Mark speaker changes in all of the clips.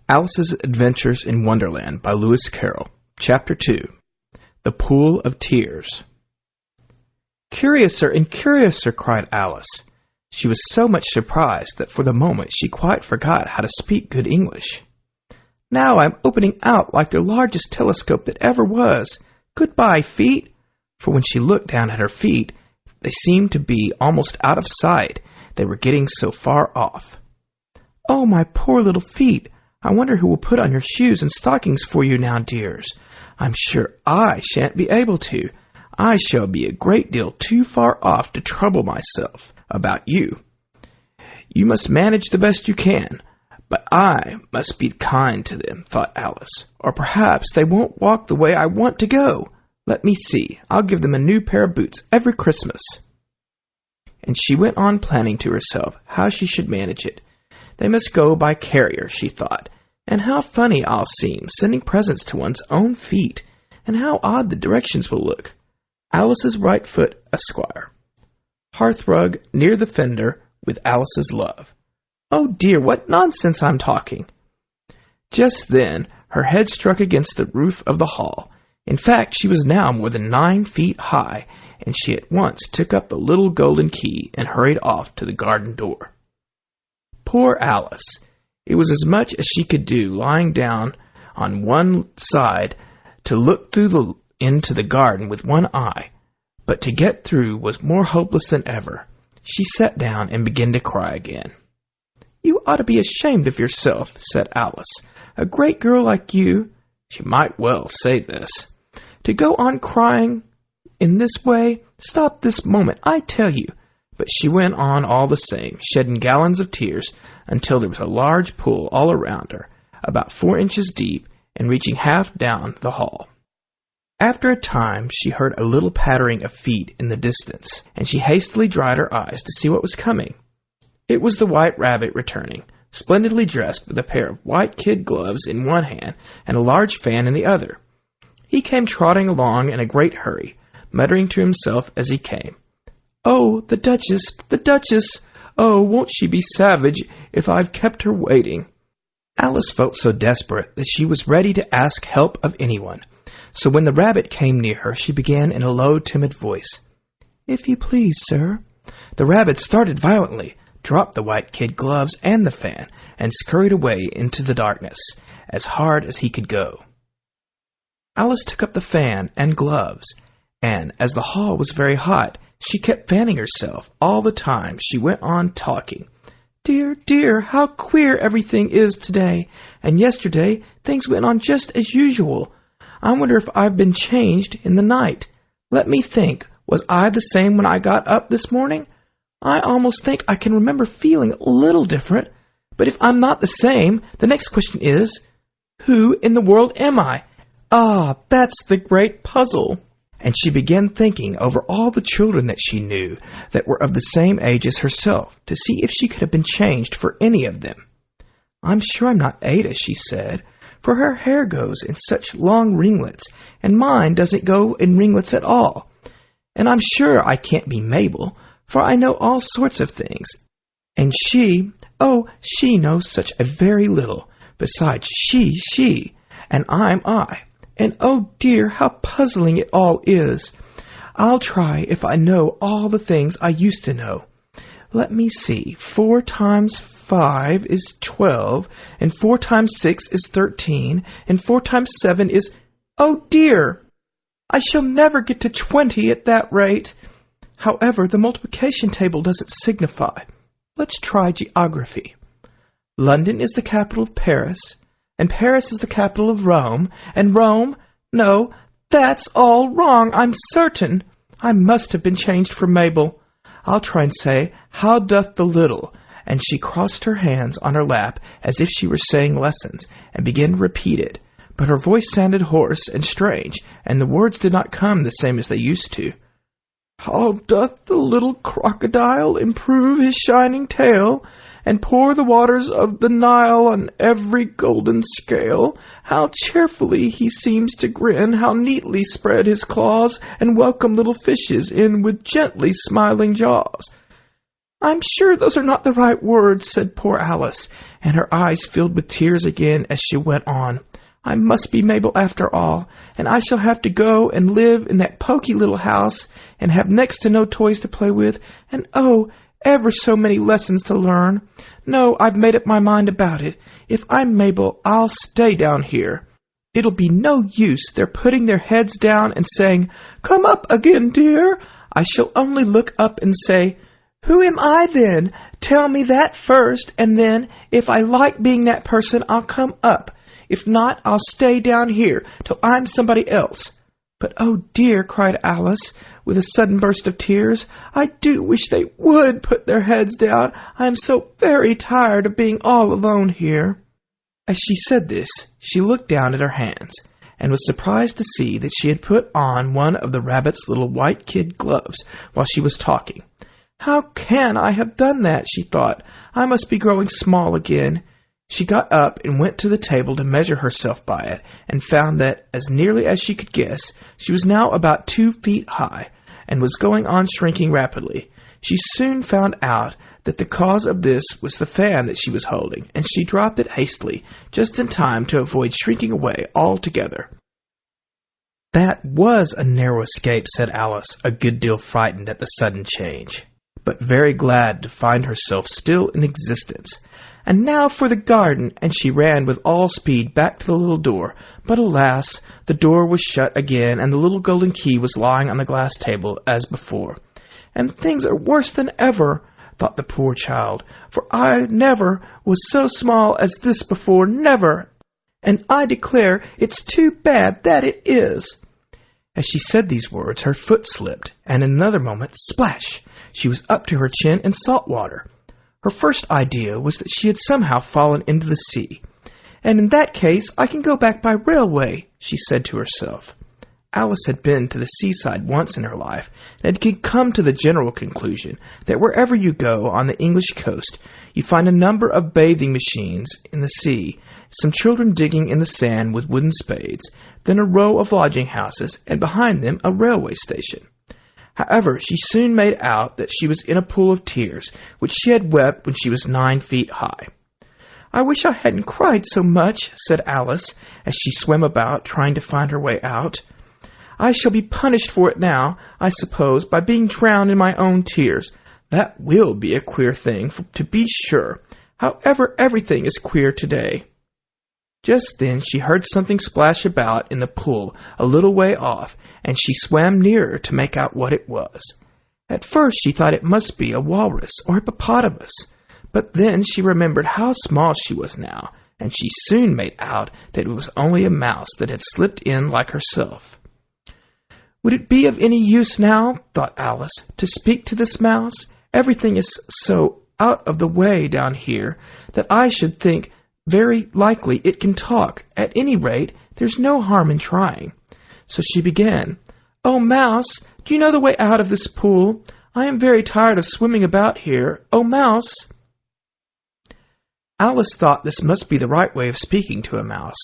Speaker 1: Alice's Adventures in Wonderland by Lewis Carroll. Chapter 2. The Pool of Tears. "Curiouser and curiouser," cried Alice. She was so much surprised that for the moment she quite forgot how to speak good English. "Now I'm opening out like the largest telescope that ever was. Goodbye, feet." For when she looked down at her feet, they seemed to be almost out of sight. They were getting so far off. "Oh, my poor little feet! I wonder who will put on your shoes and stockings for you now, dears. I'm sure I shan't be able to. I shall be a great deal too far off to trouble myself about you. You must manage the best you can, but I must be kind to them," thought Alice, "or perhaps they won't walk the way I want to go. Let me see, I'll give them a new pair of boots every Christmas." And she went on planning to herself how she should manage it. They must go by carrier, she thought, and how funny I'll seem sending presents to one's own feet, and how odd the directions will look. Alice's right foot, Esquire. Hearthrug near the fender with Alice's love. Oh dear, what nonsense I'm talking. Just then her head struck against the roof of the hall. In fact, she was now more than 9 feet high, and she at once took up the little golden key and hurried off to the garden door. Poor Alice! It was as much as she could do, lying down on one side, to look into the garden with one eye, but to get through was more hopeless than ever. She sat down and began to cry again. "You ought to be ashamed of yourself," said Alice. "A great girl like you," she might well say this, "to go on crying in this way. Stop this moment, I tell you." But she went on all the same, shedding gallons of tears, until there was a large pool all around her, about 4 inches deep, and reaching half down the hall. After a time she heard a little pattering of feet in the distance, and she hastily dried her eyes to see what was coming. It was the White Rabbit returning, splendidly dressed with a pair of white kid gloves in one hand and a large fan in the other. He came trotting along in a great hurry, muttering to himself as he came, "Oh, the Duchess, the Duchess! Oh, won't she be savage if I've kept her waiting?" Alice felt so desperate that she was ready to ask help of anyone. So when the rabbit came near her, she began in a low, timid voice, "If you please, sir." The rabbit started violently, dropped the white kid gloves and the fan, and scurried away into the darkness, as hard as he could go. Alice took up the fan and gloves, and as the hall was very hot, she kept fanning herself all the time she went on talking. "Dear, dear, how queer everything is today, and yesterday things went on just as usual. I wonder if I've been changed in the night. Let me think, was I the same when I got up this morning? I almost think I can remember feeling a little different, but if I'm not the same, the next question is, who in the world am I? Ah, that's the great puzzle." And she began thinking over all the children that she knew that were of the same age as herself, to see if she could have been changed for any of them. "I'm sure I'm not Ada," she said, "for her hair goes in such long ringlets, and mine doesn't go in ringlets at all. And I'm sure I can't be Mabel, for I know all sorts of things. And she knows such a very little. Besides, she, and I'm I. And oh dear, how puzzling it all is. I'll try if I know all the things I used to know. Let me see, 4 times 5 is 12, and 4 times 6 is 13, and 4 times 7 is... Oh dear! I shall never get to 20 at that rate. However, the multiplication table doesn't signify. Let's try geography. London is the capital of Paris, and Paris is the capital of Rome, and Rome... No, that's all wrong, I'm certain. I must have been changed for Mabel. I'll try and say, how doth the little... And she crossed her hands on her lap as if she were saying lessons, and began to repeat it. But her voice sounded hoarse and strange, and the words did not come the same as they used to. How doth the little crocodile improve his shining tail, and pour the waters of the Nile on every golden scale? How cheerfully he seems to grin, how neatly spread his claws, and welcome little fishes in with gently smiling jaws. I'm sure those are not the right words, said poor Alice, and her eyes filled with tears again as she went on. I must be Mabel after all, and I shall have to go and live in that poky little house, and have next to no toys to play with, and oh, ever so many lessons to learn. No, I've made up my mind about it. If I'm Mabel, I'll stay down here. It'll be no use their putting their heads down and saying, Come up again, dear. I shall only look up and say, Who am I then? Tell me that first, and then, if I like being that person, I'll come up. If not, I'll stay down here till I'm somebody else. But, oh dear, cried Alice, with a sudden burst of tears, I do wish they would put their heads down. I am so very tired of being all alone here. As she said this, she looked down at her hands, and was surprised to see that she had put on one of the rabbit's little white kid gloves while she was talking. How can I have done that? She thought. I must be growing small again. She got up and went to the table to measure herself by it, and found that, as nearly as she could guess, she was now about 2 feet high, and was going on shrinking rapidly. She soon found out that the cause of this was the fan that she was holding, and she dropped it hastily, just in time to avoid shrinking away altogether. That was a narrow escape, said Alice, a good deal frightened at the sudden change, but very glad to find herself still in existence. And now for the garden, and she ran with all speed back to the little door. But alas, the door was shut again, and the little golden key was lying on the glass table as before. And things are worse than ever, thought the poor child, for I never was so small as this before, never, and I declare it's too bad that it is. As she said these words, her foot slipped, and in another moment, splash, she was up to her chin in salt water. Her first idea was that she had somehow fallen into the sea. And in that case, I can go back by railway, she said to herself. Alice had been to the seaside once in her life, and had come to the general conclusion that wherever you go on the English coast, you find a number of bathing machines in the sea, some children digging in the sand with wooden spades, then a row of lodging houses, and behind them a railway station. However, she soon made out that she was in a pool of tears, which she had wept when she was 9 feet high. I wish I hadn't cried so much, said Alice, as she swam about, trying to find her way out. I shall be punished for it now, I suppose, by being drowned in my own tears. That will be a queer thing, to be sure. However, everything is queer today. Just then she heard something splash about in the pool a little way off, and she swam nearer to make out what it was. At first she thought it must be a walrus or hippopotamus, but then she remembered how small she was now, and she soon made out that it was only a mouse that had slipped in like herself. Would it be of any use now, thought Alice, to speak to this mouse? Everything is so out of the way down here that I should think very likely it can talk. At any rate, there's no harm in trying. So she began, Oh, Mouse, do you know the way out of this pool? I am very tired of swimming about here. Oh, Mouse. Alice thought this must be the right way of speaking to a mouse.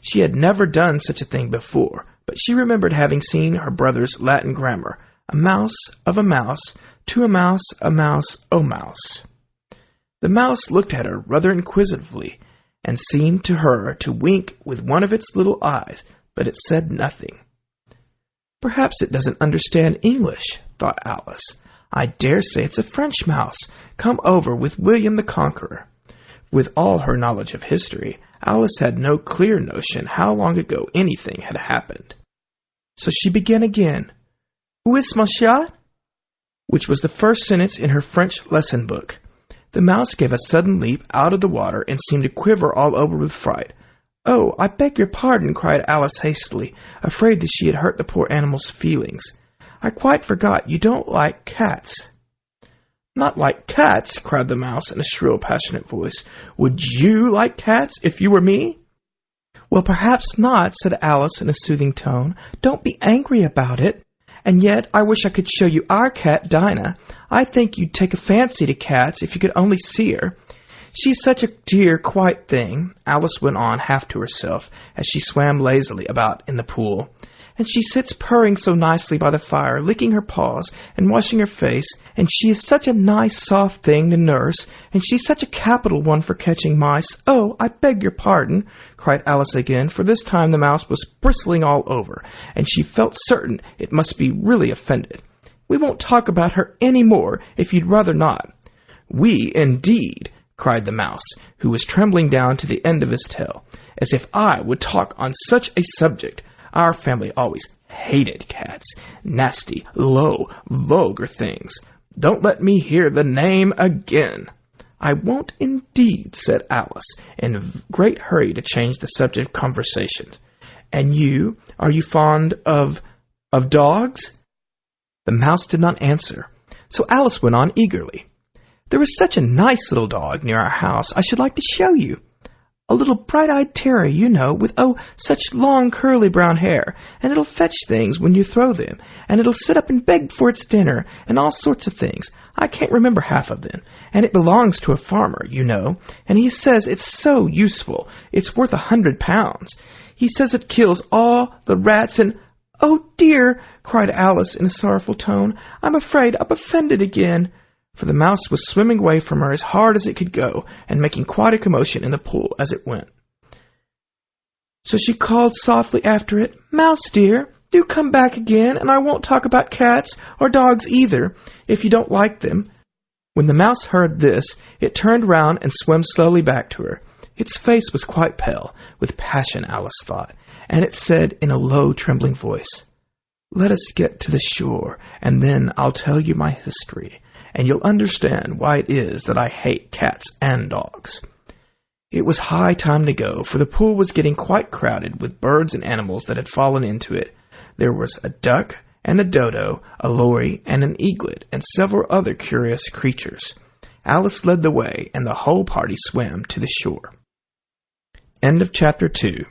Speaker 1: She had never done such a thing before, but she remembered having seen her brother's Latin grammar, a mouse of a mouse, to a mouse, oh mouse. The mouse looked at her rather inquisitively, and seemed to her to wink with one of its little eyes, but it said nothing. Perhaps it doesn't understand English, thought Alice. I dare say it's a French mouse, come over with William the Conqueror. With all her knowledge of history, Alice had no clear notion how long ago anything had happened. So she began again, Où est mon chat? Which was the first sentence in her French lesson book. The mouse gave a sudden leap out of the water and seemed to quiver all over with fright. Oh, I beg your pardon, cried Alice hastily, afraid that she had hurt the poor animal's feelings. I quite forgot you don't like cats. Not like cats, cried the mouse in a shrill, passionate voice. Would you like cats if you were me? Well, perhaps not, said Alice in a soothing tone. Don't be angry about it. And yet, I wish I could show you our cat, Dinah. I think you'd take a fancy to cats if you could only see her. She's such a dear, quiet thing, Alice went on half to herself as she swam lazily about in the pool. and she sits purring so nicely by the fire, licking her paws and washing her face, and she is such a nice soft thing to nurse, and she's such a capital one for catching mice. Oh, I beg your pardon, cried Alice again, for this time the mouse was bristling all over, and she felt certain it must be really offended. We won't talk about her any more, if you'd rather not. We, indeed, cried the mouse, who was trembling down to the end of his tail. As if I would talk on such a subject. Our family always hated cats. Nasty, low, vulgar things. Don't let me hear the name again. I won't indeed, said Alice, in a great hurry to change the subject of conversation. And you, are you fond of dogs? The mouse did not answer, so Alice went on eagerly. There is such a nice little dog near our house I should like to show you. A little bright-eyed terrier, you know, with, such long curly brown hair, and it'll fetch things when you throw them, and it'll sit up and beg for its dinner, and all sorts of things. I can't remember half of them, and it belongs to a farmer, you know, and he says it's so useful, it's worth £100. He says it kills all the rats and— Oh, dear, cried Alice in a sorrowful tone, I'm afraid I've offended again. For the mouse was swimming away from her as hard as it could go, and making quite a commotion in the pool as it went. So she called softly after it, Mouse dear, do come back again, and I won't talk about cats or dogs either, if you don't like them. When the mouse heard this, it turned round and swam slowly back to her. Its face was quite pale, with passion, Alice thought, and it said in a low, trembling voice, Let us get to the shore, and then I'll tell you my history, and you'll understand why it is that I hate cats and dogs. It was high time to go, for the pool was getting quite crowded with birds and animals that had fallen into it. There was a duck and a dodo, a lory and an eaglet, and several other curious creatures. Alice led the way, and the whole party swam to the shore. End of Chapter 2.